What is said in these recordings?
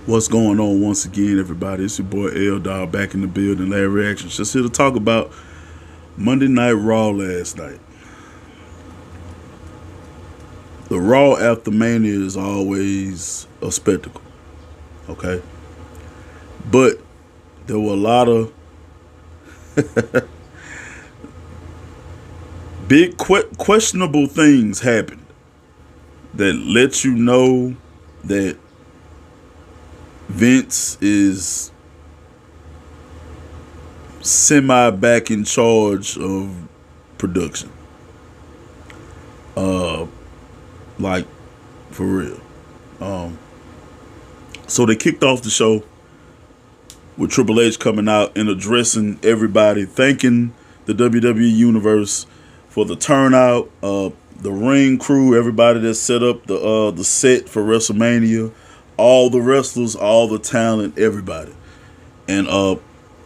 What's going on once again, everybody? It's your boy L Dog back in the building. Larry Reactions. Just here to talk about Monday Night Raw last night. The Raw after Mania is always a spectacle, okay? But there were a lot of big questionable things happened that let you know that Vince is semi back in charge of production. Uh, like for real. Um, so they kicked off the show with Triple H coming out and addressing everybody, thanking the WWE Universe for the turnout, the ring crew, everybody that set up the set for WrestleMania, all the wrestlers, all the talent, everybody. And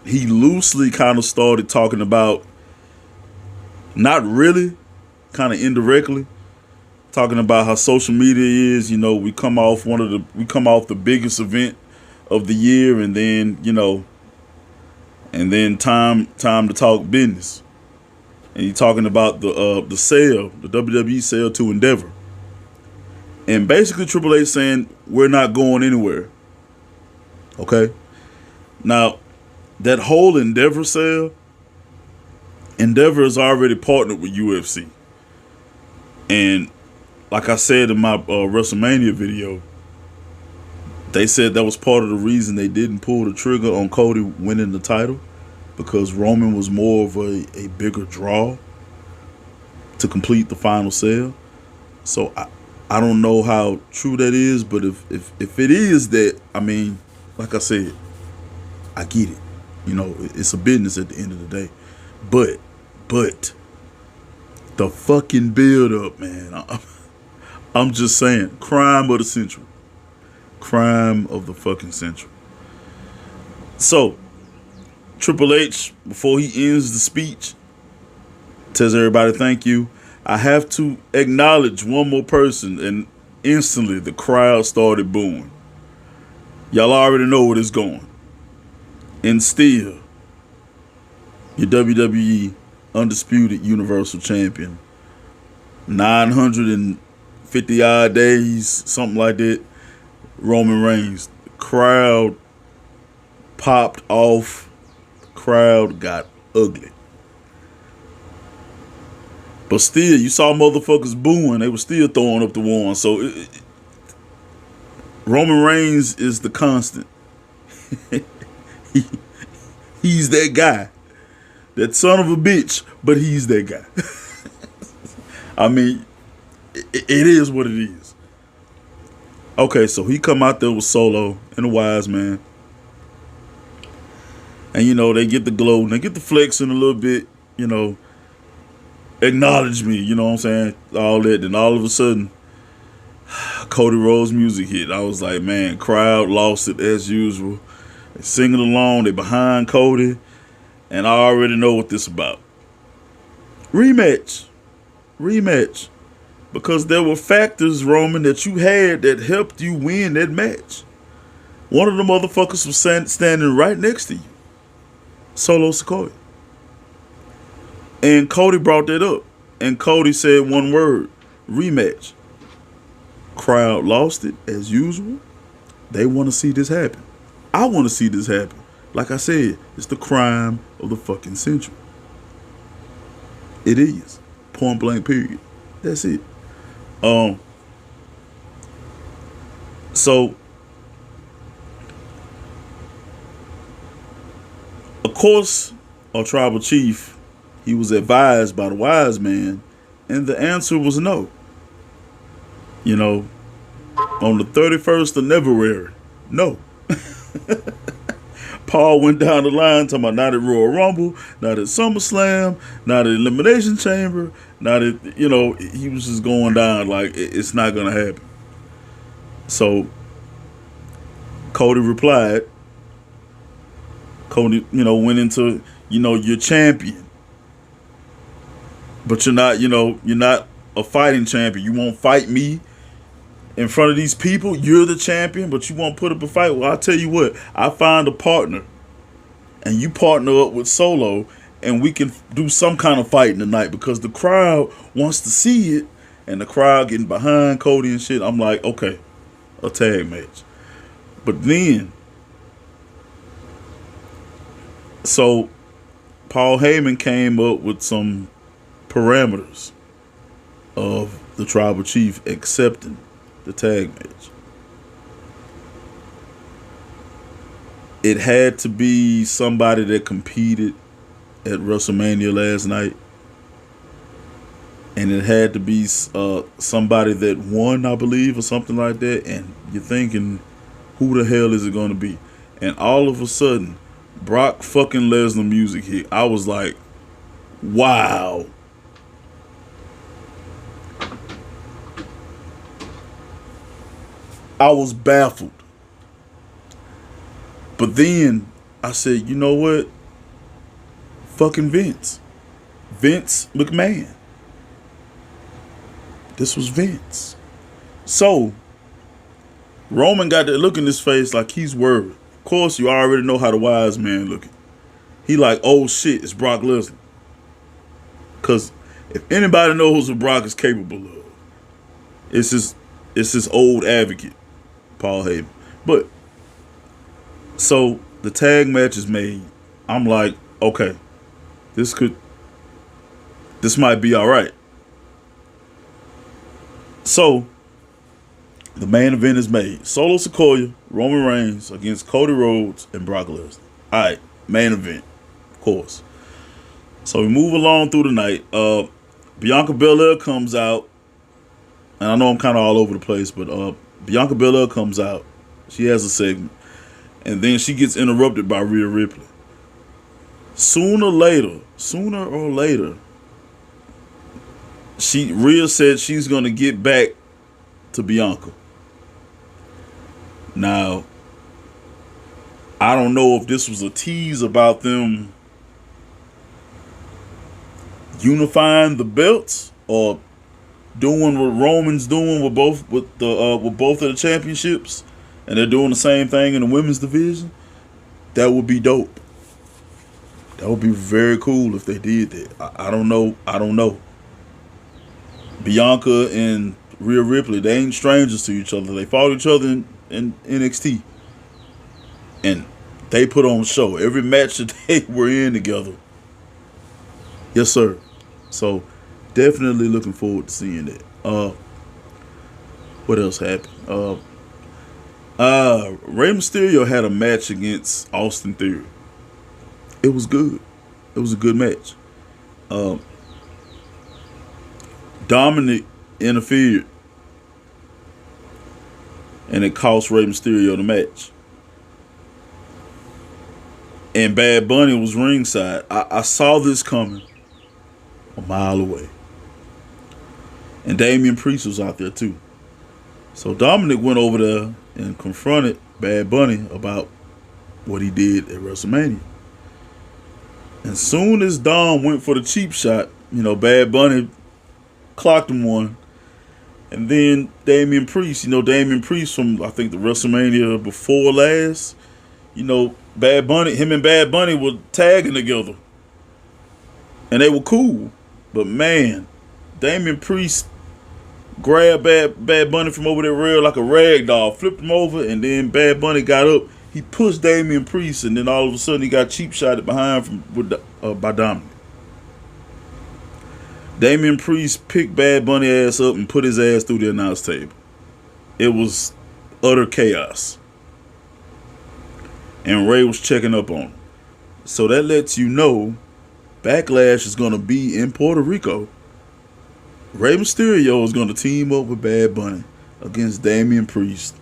he loosely kind of started talking about, not really, kind of indirectly, talking about how social media is. You know, we come off the biggest event of the year, and then time to talk business. And he talking about the sale, the WWE sale to Endeavor. And basically Triple H saying we're not going anywhere. Okay? Now, that whole Endeavor sale, Endeavor is already partnered with UFC. And like I said in my WrestleMania video, they said that was part of the reason they didn't pull the trigger on Cody winning the title, because Roman was more of a bigger draw to complete the final sale. So I don't know how true that is, but if it is that, I mean, like I said, I get it. You know, it's a business at the end of the day. But the fucking build up, man. I'm just saying, crime of the century. Crime of the fucking century. So, Triple H, before he ends the speech, tells everybody thank you. I have to acknowledge one more person, and instantly the crowd started booing. Y'all already know where it's going. And still, your WWE Undisputed Universal Champion, 950 odd days, something like that, Roman Reigns. The crowd popped off. The crowd got ugly. But still, you saw motherfuckers booing. They were still throwing up the one. So Roman Reigns is the constant. He's that guy. That son of a bitch, but he's that guy. I mean, it is what it is. Okay, so he come out there with Solo and the Wise Man. And, they get the glow. And they get the flexing a little bit, acknowledge me, you know what I'm saying? All that. Then all of a sudden, Cody Rhodes music hit. I was like, man, crowd lost it as usual. They singing along. They behind Cody. And I already know what this about. Rematch. Because there were factors, Roman, that you had that helped you win that match. One of the motherfuckers was standing right next to you. Solo Sikoa. And Cody brought that up. And Cody said one word. Rematch. Crowd lost it as usual. They want to see this happen. I want to see this happen. Like I said, it's the crime of the fucking century. It is. Point blank period. That's it. So, of course, our tribal chief, he was advised by the Wise Man, and the answer was no. On the 31st of February, no. Paul went down the line talking about not at Royal Rumble, not at SummerSlam, not at Elimination Chamber, not at, he was just going down like it's not going to happen. So, Cody replied. Cody, went into, you're champion. But you're not a fighting champion. You won't fight me. in front of these people, you're the champion, but you won't put up a fight. Well, I'll tell you what, I find a partner and you partner up with Solo and we can do some kind of fighting tonight because the crowd wants to see it and the crowd getting behind Cody and shit. I'm like, okay, a tag match. But then, so Paul Heyman came up with some parameters of the tribal chief accepting the tag match. It had to be somebody that competed at WrestleMania last night. And it had to be somebody that won, I believe, or something like that. And you're thinking, who the hell is it going to be? And all of a sudden, Brock fucking Lesnar music hit. I was like, wow. I was baffled. But then I said, you know what? Fucking Vince. Vince McMahon. This was Vince. So, Roman got that look in his face like he's worried. Of course, you already know how the wise man looking. He like, oh shit, it's Brock Lesnar. Because if anybody knows what Brock is capable of, it's his old advocate, Paul Heyman. But, so, the tag match is made. I'm like, okay, this might be alright. So, the main event is made. Solo Sikoa, Roman Reigns against Cody Rhodes and Brock Lesnar. Alright, main event, of course. So we move along through the night. Bianca Belair comes out. And I know I'm kind of all over the place, but Bianca Belair comes out. She has a segment. And then she gets interrupted by Rhea Ripley. Sooner or later, Rhea said she's going to get back to Bianca. Now, I don't know if this was a tease about them unifying the belts or doing what Roman's doing with both of the championships, and they're doing the same thing in the women's division. That would be dope. That would be very cool if they did that. I don't know. Bianca and Rhea Ripley, they ain't strangers to each other. They fought each other in NXT. And they put on a show. Every match that they were in together. Yes, sir. So, definitely looking forward to seeing that. What else happened? Rey Mysterio had a match against Austin Theory. It was good. It was a good match. Dominic interfered, and it cost Rey Mysterio the match. And Bad Bunny was ringside. I saw this coming a mile away. And Damian Priest was out there too. So Dominic went over there and confronted Bad Bunny about what he did at WrestleMania. And soon as Dom went for the cheap shot, Bad Bunny clocked him one. And then Damian Priest from, I think, the WrestleMania before last, Bad Bunny, him and Bad Bunny were tagging together. And they were cool. But man, Damian Priest grabbed Bad Bunny from over that rail like a rag doll, flipped him over, and then Bad Bunny got up. He pushed Damian Priest, and then all of a sudden he got cheap shotted behind by Dominic. Damian Priest picked Bad Bunny ass up and put his ass through the announce table. It was utter chaos. And Ray was checking up on him. So that lets you know Backlash is going to be in Puerto Rico. Rey Mysterio is going to team up with Bad Bunny against Damian Priest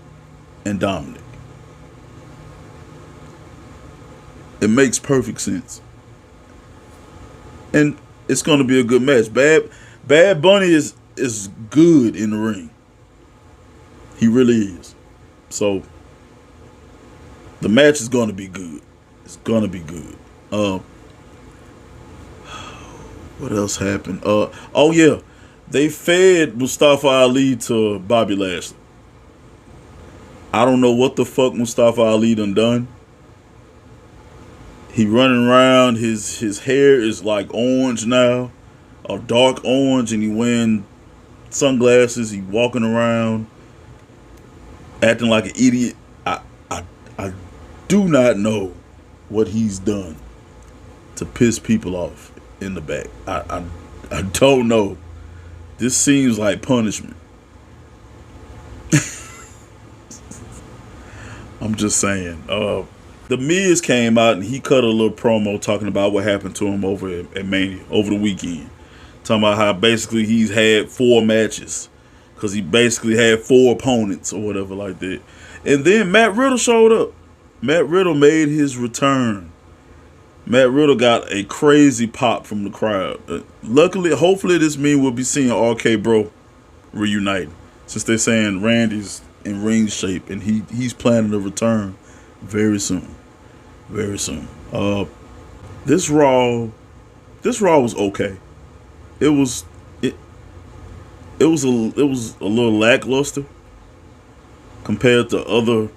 and Dominic. It makes perfect sense. And it's going to be a good match. Bad Bunny is good in the ring. He really is. So the match is going to be good. It's going to be good. What else happened? Oh yeah, they fed Mustafa Ali to Bobby Lashley. I don't know what the fuck Mustafa Ali done. He running around. His hair is like orange now, a dark orange, and he wearing sunglasses. He walking around acting like an idiot. I I do not know what he's done to piss people off in the back. I don't know. This seems like punishment. I'm just saying. The Miz came out and he cut a little promo talking about what happened to him over at Mania over the weekend. Talking about how basically he's had 4 matches because he basically had 4 opponents or whatever like that. And then Matt Riddle showed up. Matt Riddle made his return. Matt Riddle got a crazy pop from the crowd. Luckily, hopefully this means we'll be seeing RK Bro reuniting, since they're saying Randy's in ring shape and he's planning to return very soon. Very soon. This Raw was okay. It was a little lackluster compared to other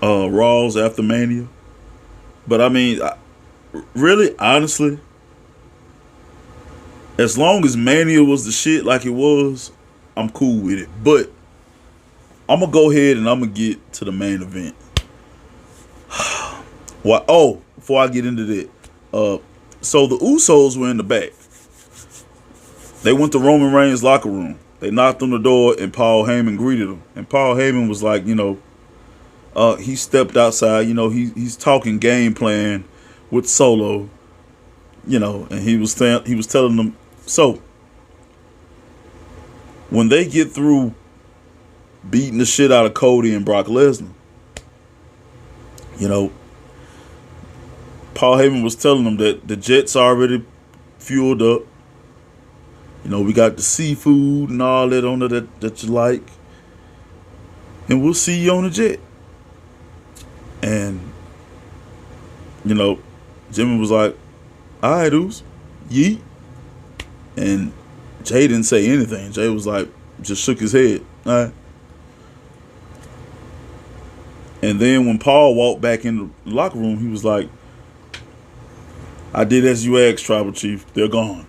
Raws after Mania. But I mean, really, honestly, as long as Mania was the shit like it was, I'm cool with it. But I'm gonna go ahead and I'm gonna get to the main event. Well, before I get into that, so the Usos were in the back. They went to Roman Reigns' locker room. They knocked on the door, and Paul Heyman greeted them. And Paul Heyman was like, he stepped outside. He's talking game plan with Solo. And he was telling them, so when they get through beating the shit out of Cody and Brock Lesnar, Paul Heyman was telling them that the jet's already fueled up. We got the seafood and all that on there that you like. And we'll see you on the jet. And, Jimmy was like, all right, dudes, yeet. And Jay didn't say anything. Jay was like, just shook his head. All right. And then when Paul walked back in the locker room, he was like, I did as you asked, Tribal Chief. They're gone.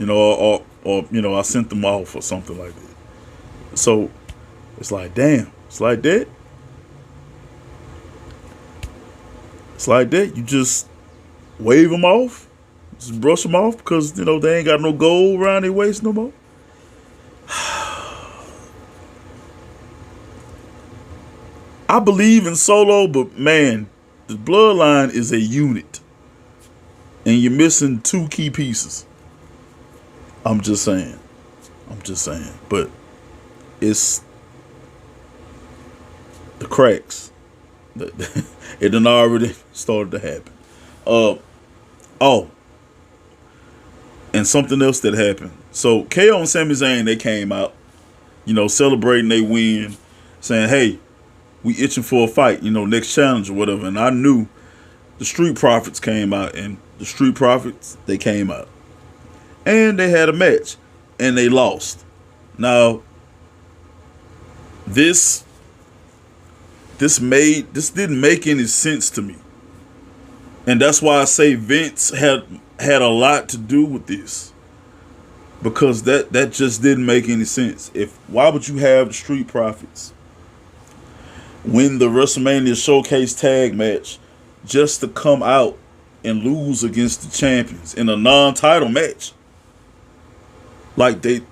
Or I sent them off or something like that. So it's like, damn, it's like that. It's like that. You just wave them off, just brush them off because, they ain't got no gold around their waist no more. I believe in Solo, but man, the bloodline is a unit. And you're missing 2 key pieces. I'm just saying. But it's the cracks. It done already started to happen. And something else that happened. So KO and Sami Zayn, they came out, celebrating they win, saying, hey, we itching for a fight, next challenge or whatever. And I knew the Street Profits came out, and the Street Profits, they came out. And they had a match, and they lost. Now, this didn't make any sense to me. And that's why I say Vince had a lot to do with this. Because that just didn't make any sense. Why would you have the Street Profits win the WrestleMania Showcase tag match just to come out and lose against the champions in a non-title match? Like you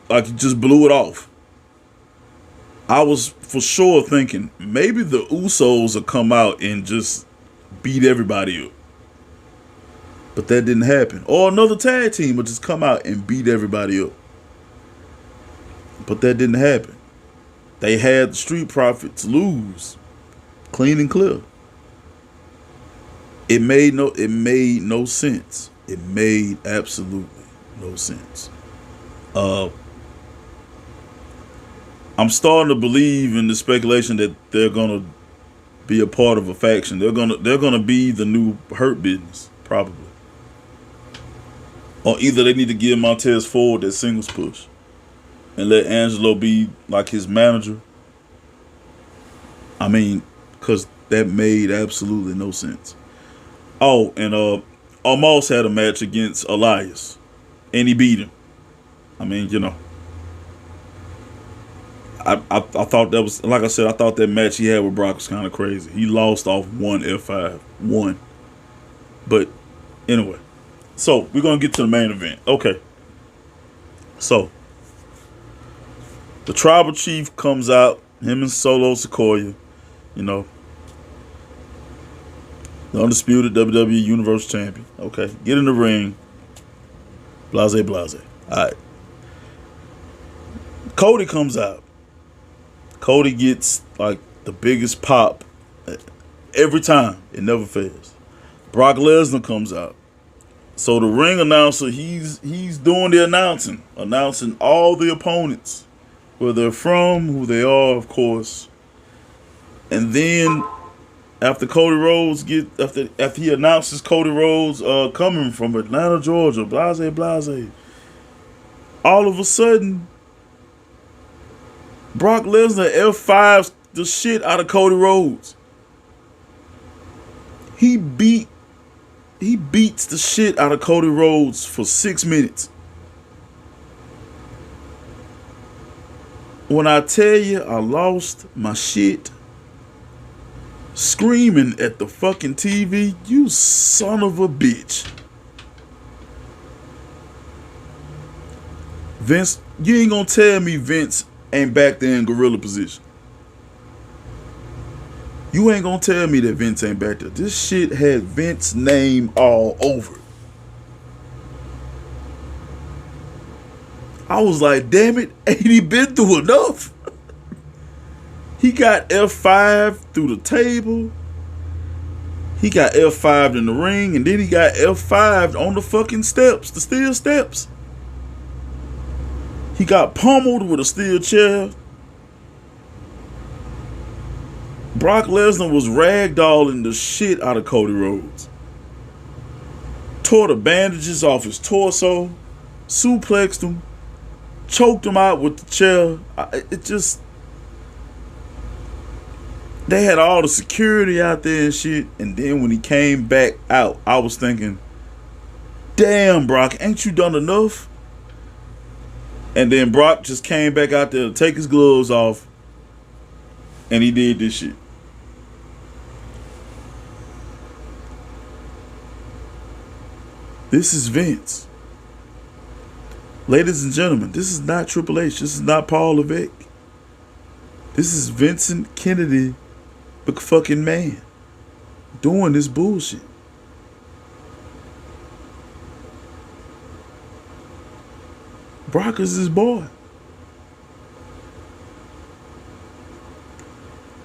just blew it off. I was for sure thinking maybe the Usos will come out and just beat everybody up. But that didn't happen. Or another tag team will just come out and beat everybody up. But that didn't happen. They had the Street Profits lose clean and clear. It made no sense. It made absolutely no sense. I'm starting to believe in the speculation that they're gonna be a part of a faction. They're gonna be the new Hurt Business, probably. Or either they need to give Montez Ford that singles push and let Angelo be like his manager, I mean, because that made absolutely no sense. Oh, and Almost had a match against Elias, and he beat him. I mean, I thought that was, like I said, I thought that match he had with Brock was kind of crazy. He lost off one F5, one. But anyway, so we're gonna get to the main event. Okay, so the Tribal Chief comes out, him and Solo Sikoa, you know, the undisputed WWE Universal Champion. Okay, get in the ring. Blase, blase. All right. Cody comes out. Cody gets like the biggest pop every time. It never fails. Brock Lesnar comes out. So the ring announcer, he's doing the announcing all the opponents, where they're from, who they are, of course. And then after he announces Cody Rhodes coming from Atlanta, Georgia, blase blase. All of a sudden, Brock Lesnar F5's the shit out of Cody Rhodes. He beats the shit out of Cody Rhodes for 6 minutes. When I tell you I lost my shit screaming at the fucking TV, you son of a bitch. Vince, you ain't gonna tell me Vince ain't back there in gorilla position. You ain't gonna tell me that Vince ain't back there. This shit had Vince's name all over it. I was like, damn it, ain't he been through enough? He got F5 through the table. He got F5'd in the ring, and then he got F5'd on the fucking steps, the steel steps. He got pummeled with a steel chair. Brock Lesnar was ragdolling the shit out of Cody Rhodes. Tore the bandages off his torso, suplexed him, choked him out with the chair. They had all the security out there and shit. And then when he came back out, I was thinking, damn, Brock, ain't you done enough? And then Brock just came back out there to take his gloves off. And he did this shit. This is Vince. Ladies and gentlemen, this is not Triple H. This is not Paul Levesque. This is Vincent Kennedy fucking man doing this bullshit. Brock is his boy.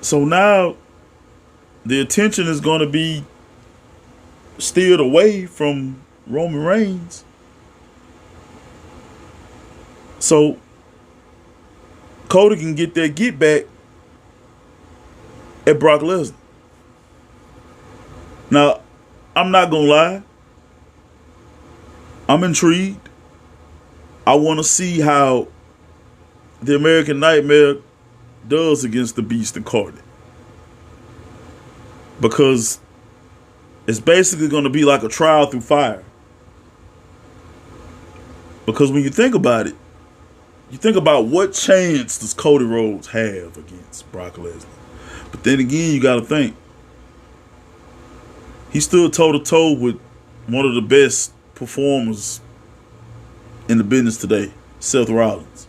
So now the attention is going to be steered away from Roman Reigns. So Cody can get that get back at Brock Lesnar. Now, I'm not gonna lie. I'm intrigued. I want to see how the American Nightmare does against the Beast Incarnate. Because it's basically going to be like a trial through fire. Because when you think about it, you think about what chance does Cody Rhodes have against Brock Lesnar. But then again, you got to think. He stood toe-to-toe with one of the best performers in the business today, Seth Rollins.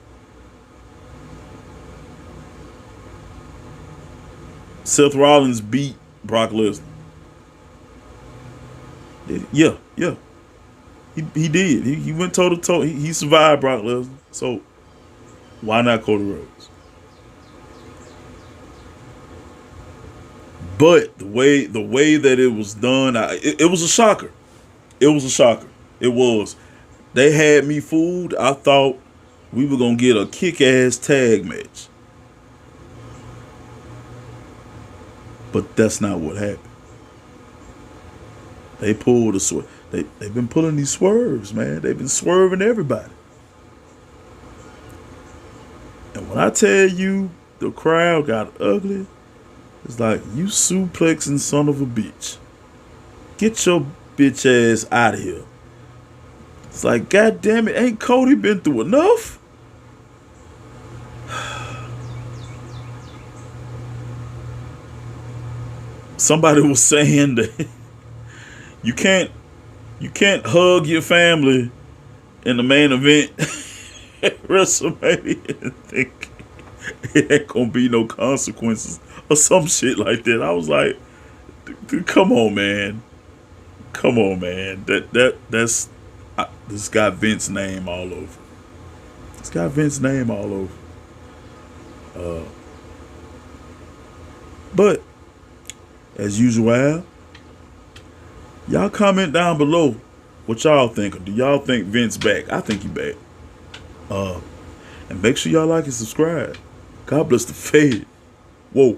Seth Rollins beat Brock Lesnar. Yeah. He did. He went toe-to-toe. He survived Brock Lesnar. So, why not Cody Rhodes? But the way that it was done, it was a shocker. It was a shocker. It was. They had me fooled. I thought we were going to get a kick-ass tag match. But that's not what happened. They pulled a swerve. They've been pulling these swerves, man. They've been swerving everybody. And when I tell you the crowd got ugly, It's like, you suplexing son of a bitch. Get your bitch ass out of here. It's like, God damn it, ain't Cody been through enough? Somebody was saying that you can't hug your family in the main event at WrestleMania and think it ain't gonna be no consequences or some shit like that. I was like, come on, man. Come on, man. This got Vince's name all over. It's got Vince's name all over. But as usual, y'all comment down below what y'all think. Do y'all think Vince back? I think he back. And make sure y'all like and subscribe. God bless the Fed. Whoa.